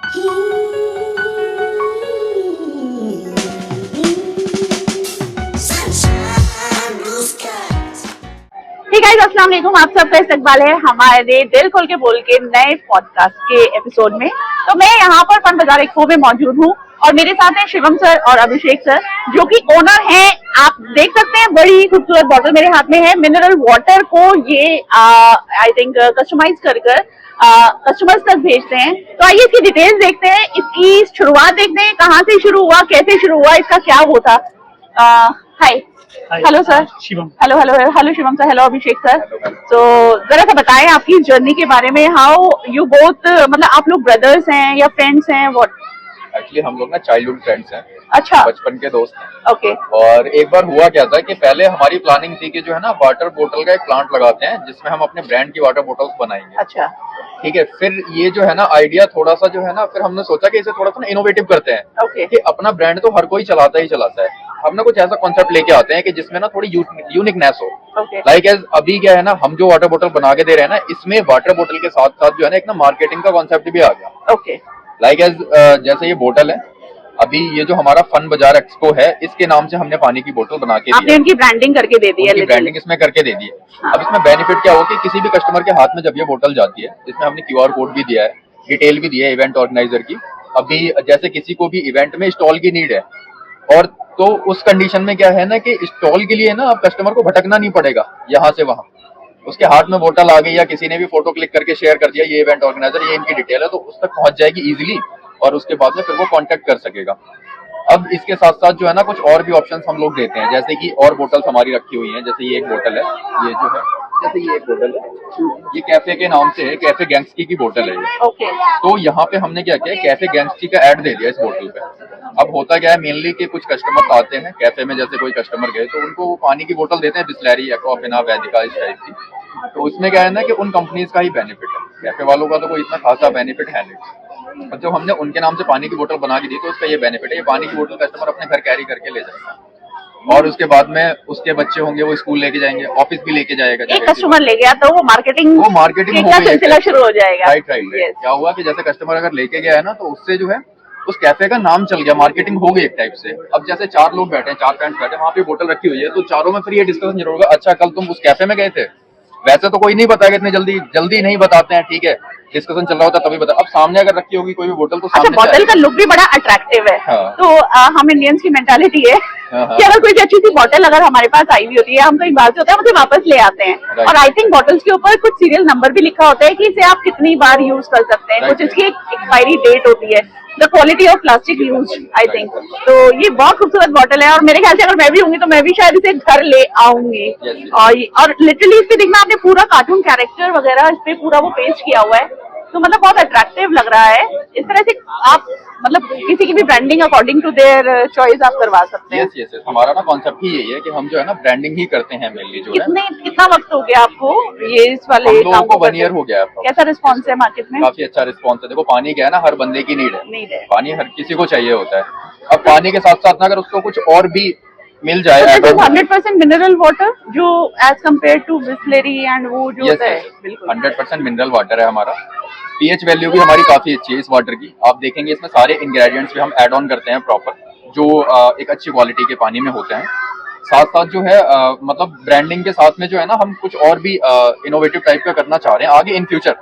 Hey guys, अस्सलाम वालेकुम। आप सबका इस्तकबाल है हमारे दिल खोल के बोल के नए पॉडकास्ट के एपिसोड में। तो मैं यहाँ पर फन बाजार एक्सपो में मौजूद हूँ और मेरे साथ हैं शिवम सर और अभिषेक सर, जो कि ओनर हैं। आप देख सकते हैं बड़ी खूबसूरत बॉटल मेरे हाथ में है। मिनरल वाटर को ये आई थिंक कस्टमाइज कर कस्टमर्स तक भेजते हैं। तो आइए इसकी डिटेल्स देखते हैं, इसकी शुरुआत देखते हैं, कहाँ से शुरू हुआ, कैसे शुरू हुआ, इसका क्या वो था। Hi, hello sir. Shivam. Hello Shivam sir. Hello Abhishek sir. तो जरा सा बताएं आपकी जर्नी के बारे में। हाउ यू बोथ, मतलब आप लोग ब्रदर्स हैं या फ्रेंड्स हैं? व्हाट? एक्चुअली हम लोग ना चाइल्डहुड फ्रेंड्स हैं। अच्छा, बचपन के दोस्त हैं। ओके। और एक बार हुआ क्या था कि पहले हमारी प्लानिंग थी कि जो है ना वाटर बोतल का एक प्लांट लगाते हैं जिसमें हम अपने ब्रांड की वाटर बोतल्स बनाएंगे। अच्छा, ठीक है। फिर ये जो है ना आइडिया थोड़ा सा जो है ना, फिर हमने सोचा कि इसे थोड़ा सा ना इनोवेटिव करते हैं। ओके। कि अपना ब्रांड तो हर कोई चलाता ही चलाता है, हमने कुछ ऐसा कॉन्सेप्ट लेके आते हैं कि जिसमें ना थोड़ी यूनिकनेस हो। ओके। लाइक एज अभी क्या है ना, हम जो वाटर बोतल बना के दे रहे हैं ना, इसमें वाटर बोतल के साथ साथ जो है ना एक ना मार्केटिंग का कॉन्सेप्ट भी आ गया। ओके। लाइक एज जैसे ये बोतल है, अभी ये जो हमारा फन बाजार एक्सपो है, इसके नाम से हमने पानी की बोतल बना के आपने उनकी ब्रांडिंग करके दे दी है। ब्रांडिंग इसमें करके दे दी है। हाँ। अब इसमें बेनिफिट क्या हो कि किसी भी कस्टमर के हाथ में जब ये बोतल जाती है, इसमें हमने QR कोड भी दिया है, डिटेल भी दी है इवेंट ऑर्गेनाइजर की। अभी जैसे किसी को भी इवेंट में स्टॉल की नीड है, और तो उस कंडीशन में क्या है ना कि स्टॉल के लिए ना अब कस्टमर को भटकना नहीं पड़ेगा यहाँ से वहाँ। उसके हाथ में बोतल आ गई या किसी ने भी फोटो क्लिक करके शेयर कर दिया, ये इवेंट ऑर्गेनाइजर, ये इनकी डिटेल है, तो उस तक पहुंच जाएगी इजीली और उसके बाद में फिर वो कांटेक्ट कर सकेगा। अब इसके साथ साथ जो है ना कुछ और भी ऑप्शंस हम लोग देते हैं, जैसे कि और बोतल्स हमारी रखी हुई हैं। जैसे ये एक बोतल है, ये जो है, जैसे ये एक बोतल है, ये कैफे के नाम से है, कैफे गैंग्स्की की बोतल है ये। ओके। तो यहाँ पे हमने क्या किया, कैफे गैंग्स्की का ऐड दे दिया इस बोतल पे। अब होता क्या है, मेनली के कुछ कस्टमर्स आते हैं कैफे में, जैसे कोई कस्टमर गए तो उनको वो पानी की बोतल देते हैं, बिस्लैरी, एक्वाफिना, वैदिका, इस टाइप की। तो उसमें क्या है ना कि उन कंपनीज का ही बेनिफिट है, कैफे वालों का तो कोई इतना खासा बेनिफिट है नहीं। और जब हमने उनके नाम से पानी की बोतल बना के दी तो उसका ये बेनिफिट है, ये पानी की बोतल कस्टमर अपने घर कैरी करके ले जाएगा, और उसके बाद में उसके बच्चे होंगे वो स्कूल लेके जाएंगे, ऑफिस भी लेके जाएगा। एक कस्टमर ले गया तो वो मार्केटिंग का सिलसिला शुरू हो जाएगा। राइट। क्या हुआ कि जैसे कस्टमर अगर लेके गया है ना, तो उससे जो है उस कैफे का नाम चल गया, मार्केटिंग हो गई एक टाइप से। अब जैसे 4 लोग बैठे हैं, 4 फ्रेंड्स बैठे हैं, वहाँ पे बोतल रखी हुई है, तो चारों में फिर ये डिस्कशन जरूर होगा, अच्छा कल तुम उस कैफे में गए थे। वैसे तो कोई नहीं बताएगा, इतने जल्दी नहीं बताते हैं, ठीक है, डिस्कशन चल रहा होता तभी बता। अब सामने अगर रखी होगी कोई भी बोतल तो सामने बोतल का लुक भी बड़ा अट्रैक्टिव है। हाँ। तो हम इंडियंस की मेंटालिटी है कि अगर कोई अच्छी सी बोतल अगर हमारे पास आई हुई होती है, हम कहीं बाहर से होते हैं, उसे वापस ले आते हैं। और आई थिंक बोतल्स के ऊपर कुछ सीरियल नंबर भी लिखा होता है कि इसे आप कितनी बार यूज कर सकते हैं, कुछ इसकी एक्सपायरी डेट होती है, the quality of plastic use, I think. तो ये बहुत खूबसूरत बोतल है और मेरे ख्याल से अगर मैं भी होंगी तो मैं भी शायद इसे घर ले आऊंगी। और लिटरली इस पे देखना, आपने पूरा कार्टून कैरेक्टर वगैरह इस पे पूरा वो पेस्ट किया हुआ है, तो मतलब बहुत अट्रैक्टिव लग रहा है। इस तरह से आप मतलब किसी की भी branding according to their choice आप करवा सकते हैं। यस। हमारा ना कॉन्सेप्ट ही यही है कि हम जो है ना ब्रांडिंग ही करते हैं मेनली। जो कितना वक्त हो गया आपको ये इस वाले लोगों को 1 ईयर हो गया है। कैसा रिस्पॉन्स है मार्केट में? काफी अच्छा रिस्पॉन्स है। देखो पानी क्या है ना, हर बंदे की नीड है, पानी हर किसी को चाहिए होता है। अब पानी के साथ साथ ना अगर उसको कुछ और भी मिल जाए, 100% मिनरल वाटर जो as compare to Bisleri and वो जो होता है, 100% मिनरल वाटर है हमारा। पीएच वैल्यू भी हमारी काफी अच्छी है इस वाटर की। आप देखेंगे इसमें सारे इंग्रेडिएंट्स भी हम ऐड ऑन करते हैं प्रॉपर, जो एक अच्छी क्वालिटी के पानी में होते हैं। साथ साथ जो है मतलब ब्रांडिंग के साथ में जो है ना, हम कुछ और भी इनोवेटिव टाइप का करना चाह रहे हैं आगे इन फ्यूचर।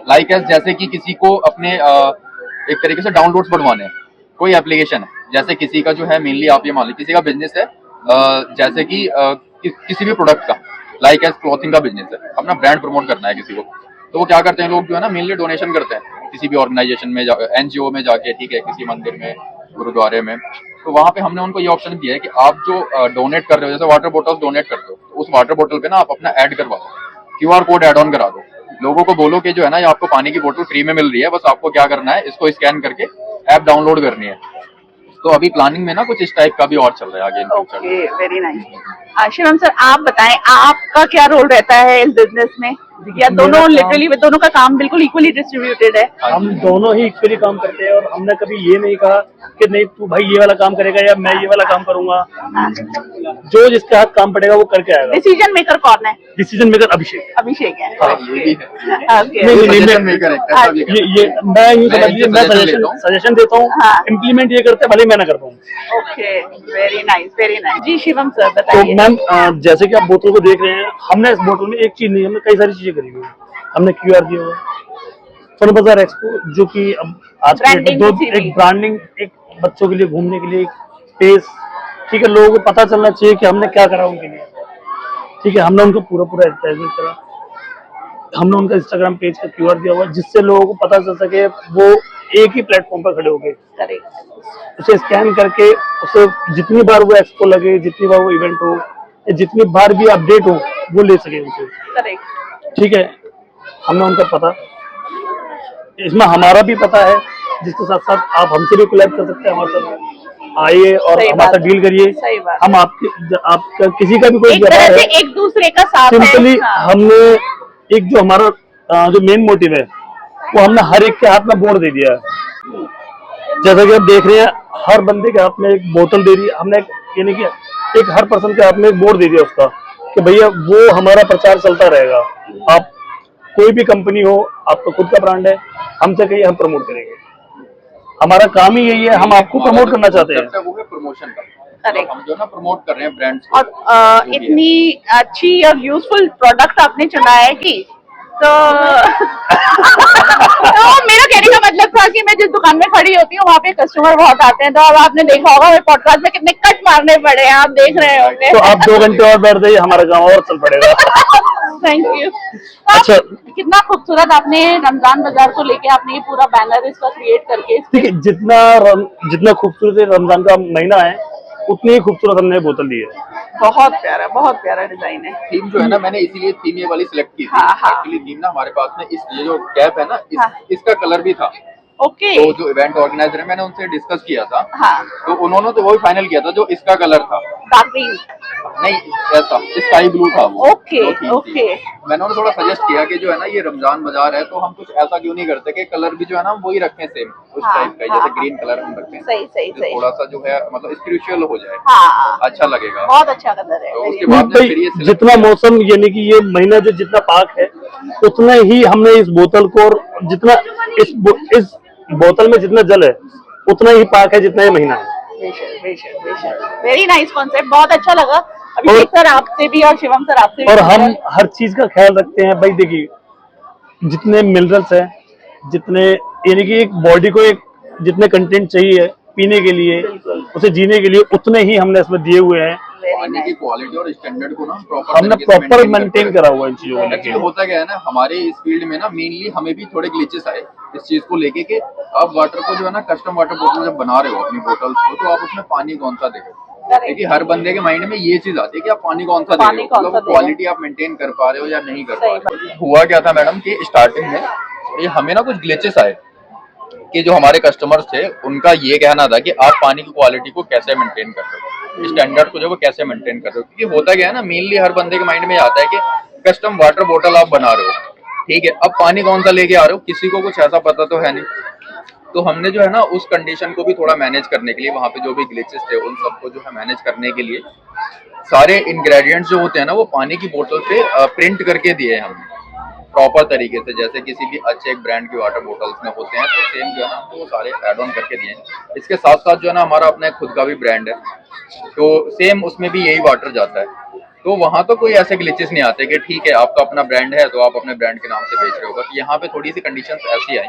लाइक एज जैसे कि किसी को अपने एक तरीके से डाउनलोड्स बढ़वाने हैं, कोई एप्लीकेशन है, जैसे किसी का जो है मेनली आप ये मान लीजिए किसी का बिजनेस है, जैसे कि किसी भी प्रोडक्ट का, लाइक एज क्लॉथिंग का बिजनेस है, अपना ब्रांड प्रमोट करना है किसी को, तो वो क्या करते हैं लोग जो है ना मेनली डोनेशन करते हैं किसी भी ऑर्गेनाइजेशन में, NGO में जाके, ठीक है, किसी मंदिर में, गुरुद्वारे में। तो वहाँ पे हमने उनको ये ऑप्शन दिया है कि आप जो डोनेट कर रहे हो, जैसे वाटर बोटल्स डोनेट करते हो, तो उस वाटर बोतल पे ना आप अपना ऐड करवा दो, QR कोड ऐड ऑन करा दो, लोगों को बोलो कि जो है ना ये आपको पानी की बोतल फ्री में मिल रही है, बस आपको क्या करना है, इसको स्कैन करके ऐप डाउनलोड करनी है। तो अभी प्लानिंग में ना कुछ इस टाइप का भी और चल रहा है आगे in future. Very nice. Shivam sir, आप बताएं आपका क्या रोल रहता है इस बिजनेस में, या दोनों लिटरली दोनों का काम बिल्कुल इक्वली डिस्ट्रीब्यूटेड है? हम दोनों ही इक्वली काम करते हैं और हमने कभी ये नहीं कहा कि नहीं तू भाई ये वाला काम करेगा या मैं ये वाला काम करूंगा। हाँ। जो जिसके हाथ काम पड़ेगा वो करके आएगा। डिसीजन मेकर कौन है? डिसीजन मेकर अभिषेक। अभिषेक है। ये भी है। ओके। नहीं, सजेशन मेकर है, ऐसा भी है। ये मैं यूँ मैं समझिए, मैं सजेशन देता हूँ, हाँ। इम्प्लीमेंट ये करते हैं, भले ही मैं ना कर पाऊँ। Okay, very nice, very nice. जी शिवम सर तो बताइए। मैम जैसे कि आप बोतल को देख रहे हैं, हमने इस बोतल में एक चीज नहीं, हमने कई सारी चीजें करी हुई है। हमने QR दिया हुआ है, सोनी बाजार एक्सपो, जो कि अब आज के Branding दो किसी भी। एक ब्रांडिंग, एक बच्चों के लिए घूमने के लिए एक स्पेस, ठीक है, लोगों को पता चलना चाहिए कि हमने क्या करा उनके लिए, ठीक है। हमने उनको पूरा एडवर्टाइजमेंट करा, हमने उनका इंस्टाग्राम पेज का QR दिया हुआ है, जिससे लोगों को पता चल सके वो एक ही प्लेटफॉर्म पर खड़े हो गए, करेक्ट। उसे स्कैन करके उसे जितनी बार वो एक्सपो लगे, जितनी बार वो इवेंट हो, या जितनी बार भी अपडेट हो, वो ले सके उनसे, करेक्ट। ठीक है। हमने उनका पता, इसमें हमारा भी पता है, जिसके साथ साथ आप हमसे भी कोलैब कर सकते हैं, हमारे साथ आइए और सही हमारे बात साथ डील करिए। सही बात। हम आपका किसी का भी कोई एक तरह व्यापार से है, एक दूसरे का साथ है। सिंपली हाँ। हमने एक जो हमारा जो मेन मोटिव है, वो हमने हर एक के हाथ में बोर्ड दे दिया है। जैसा कि आप देख रहे हैं, हर बंदे के हाथ में एक बोतल दे दी हमने, यानी कि एक हर पर्सन के हाथ में एक बोर्ड दे दिया उसका, कि भैया वो हमारा प्रचार चलता रहेगा। आप कोई भी कंपनी हो, आपका खुद का ब्रांड है, हमसे कहिए, हम प्रमोट करेंगे। हमारा काम ही यही है, हम आपको प्रमोट करना चाहते हैं। वो है प्रमोशन का। करेक्ट। हम जो ना प्रमोट कर रहे हैं ब्रांड्स को। और इतनी अच्छी और यूजफुल प्रोडक्ट आपने चुना है कि तो तो मेरा कहने का मतलब था कि मैं जिस दुकान में खड़ी होती हूँ वहाँ पे कस्टमर बहुत आते हैं, तो अब आपने देखा होगा मेरे पॉडकास्ट में कितने कट मारने पड़े हैं, आप देख रहे होंगे। तो आप 2 घंटे और बैठ जाइए, हमारा काम और चल पड़ेगा। Thank you. अच्छा। कितना खूबसूरत आपने रमजान बाजार को लेके आपने ये पूरा बैनर इसका क्रिएट करके ठीक है, जितना खूबसूरत रमजान का महीना है, उतनी ही खूबसूरत हमने बोतल दी है। बहुत प्यारा डिजाइन है। थीम जो है ना, मैंने इसीलिए थीम ये वाली सिलेक्ट की थी। हाँ, हाँ। एक्चुअली थीम ना हमारे पास में ये जो कैप है ना, हाँ। इसका कलर भी था। ओके। तो जो इवेंट ऑर्गेनाइजर है, मैंने उनसे डिस्कस किया था। हाँ। तो उन्होंने तो वही फाइनल किया था जो इसका कलर था। Dark green. नहीं, ऐसा स्काई ब्लू था वो। ओके, वो थीम थी। ओके। मैंने उन्हें थोड़ा सजेस्ट किया कि जो है ना, ये रमजान बाजार है, तो हम कुछ ऐसा क्यों नहीं करते कि कलर भी जो है ना हम वही रखें सेम उस हाँ, टाइप का, हाँ, जैसे ग्रीन कलर हम रखते हैं। सही। थोड़ा सा जो है मतलब स्पिरिचुअल हो जाए, हाँ, अच्छा लगेगा। बहुत अच्छा कलर है। तो very उसके nice। बाद में फिर ये select जितना मौसम, यानी कि ये महीना जो जितना पाक है, उतना ही हमने इस बोतल को, और जितना इस बोतल में जितना जल है, उतना ही पाक है जितना ये महीना है। बेशक। वेरी नाइस कॉन्सेप्ट, बहुत अच्छा लगा। अभिषेक सर आपसे भी और शिवम सर आपसे भी। और हम हर चीज का ख्याल रखते हैं भाई। देखिए, जितने मिनरल्स हैं, जितने, यानी कि एक बॉडी को एक जितने कंटेंट चाहिए पीने के लिए, उसे जीने के लिए, उतने ही हमने इसमें दिए हुए हैं। पानी की क्वालिटी और स्टैंडर्ड को ना हमने प्रॉपर मेंटेन करा हुआ है इन चीजों को। एक्चुअली होता क्या है ना, हमारे इस फील्ड में ना मेनली हमें भी थोड़े ग्लिचेस आए इस चीज को लेके कि आप वाटर को जो है ना, कस्टम वाटर बोतल जब बना रहे हो अपनी बोतल्स को, तो आप उसमें पानी कौन सा दे रहे हो। देखिए, हर बंदे के माइंड में ये चीज आती है कि आप पानी कौन सा दे रहे हो, मतलब क्वालिटी आप मेंटेन कर पा रहे हो या नहीं कर पा रहे हो। हुआ क्या था मैडम कि स्टार्टिंग में ये हमें ना कुछ ग्लिचेस आए कि जो हमारे कस्टमर्स थे उनका ये कहना था कि आप पानी की क्वालिटी को कैसे मेंटेन कर रहे हो, स्टैंडर्ड को जो वो कैसे मेंटेन कर रहे हो। क्योंकि होता क्या है ना, मेनली हर बंदे के माइंड में आता है कि कस्टम वाटर बोतल आप बना रहे हो, ठीक है, अब पानी कौन सा लेके आ रहे हो, किसी को कुछ ऐसा पता तो है नहीं। तो हमने जो है ना उस कंडीशन को भी थोड़ा मैनेज करने के लिए, वहाँ पे जो भी ग्लिचेस थे उन सबको जो है मैनेज करने के लिए, सारे इंग्रेडिएंट्स जो होते हैं ना वो पानी की बोतल पे प्रिंट करके दिए हैं हमने प्रॉपर तरीके से, जैसे किसी भी अच्छे एक ब्रांड की वाटर बोटल्स में होते हैं, तो सेम जो है ना वो सारे ऐड ऑन करके दिए हैं। इसके साथ साथ जो है ना हमारा अपना खुद का भी ब्रांड है, तो सेम उसमें भी यही वाटर जाता है। तो वहाँ तो कोई ऐसे ग्लिचेस नहीं आते कि ठीक है आपका अपना ब्रांड है तो आप अपने ब्रांड के नाम से बेच रहे हो, बट यहाँ पे थोड़ी सी कंडीशंस ऐसी आई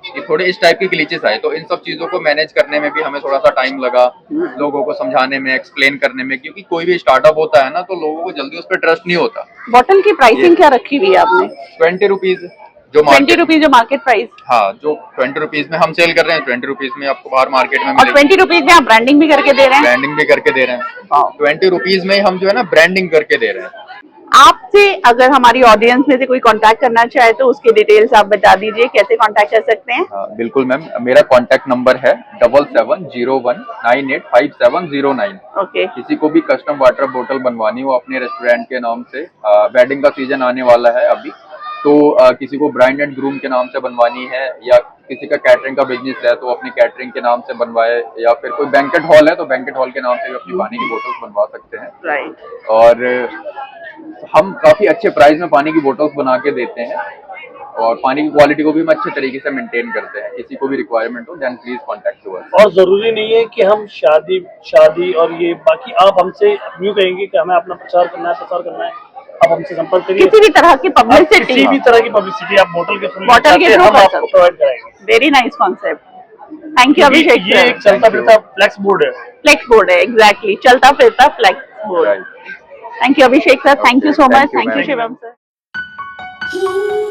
कि थोड़े इस टाइप के ग्लिचेस आए। तो इन सब चीज़ों को मैनेज करने में भी हमें थोड़ा सा टाइम लगा, लोगों को समझाने में, एक्सप्लेन करने में, क्योंकि कोई भी स्टार्टअप होता है ना तो लोगों को जल्दी उस पर ट्रस्ट नहीं होता। बॉटल की प्राइसिंग क्या रखी हुई है आपने? 20 रुपीज जो 20 रुपीज जो मार्केट प्राइस। हाँ, जो 20 रुपीज में हम सेल कर रहे हैं, 20 रुपीज में आपको बाहर मार्केट में और मिलेगी। 20 रुपीज में आप ब्रांडिंग भी करके दे रहे हैं? ब्रांडिंग भी करके दे रहे हैं। 20 रुपीज में हम जो है ना ब्रांडिंग करके दे रहे हैं। आपसे अगर हमारी ऑडियंस में से कोई कांटेक्ट करना चाहे तो उसके डिटेल्स आप बता दीजिए, कैसे कांटेक्ट कर सकते हैं? बिल्कुल मैम, मेरा कांटेक्ट नंबर है 7701985709। ओके। किसी को भी कस्टम वाटर बोतल बनवानी हो अपने रेस्टोरेंट के नाम से, वेडिंग का सीजन आने वाला है अभी, तो किसी को ब्राइड एंड ग्रूम के नाम से बनवानी है, या किसी का कैटरिंग का बिजनेस है तो अपने कैटरिंग के नाम से बनवाए, या फिर कोई बैंकेट हॉल है तो बैंकेट हॉल के नाम से भी अपनी पानी की बोतल्स बनवा सकते हैं। राइट। और हम काफी अच्छे प्राइस में पानी की बोतल्स बना के देते हैं, और पानी की क्वालिटी को भी हम अच्छे तरीके से मेंटेन करते हैं। किसी को भी रिक्वायरमेंट हो then please contact to us. और जरूरी नहीं है कि हम शादी और ये बाकी, आप हमसे यूँ कहेंगे कि हमें अपना प्रचार करना है, प्रसार करना है, आप हमसे संपर्क करिए। किसी भी तरह की पब्लिसिटी, किसी भी तरह की पब्लिसिटी आप बोतल के थ्रू थ्रू हम कर आपको सकते प्रोवाइड कराएंगे। Very nice concept. Thank you Abhishek ये एक चलता फिरता फ्लेक्स बोर्ड है। फ्लेक्स बोर्ड है, एग्जैक्टली, चलता फिरता flex board. Right. Thank you Abhishek sir, thank you so much, Thank you, thank you ma'am. Shivam sir.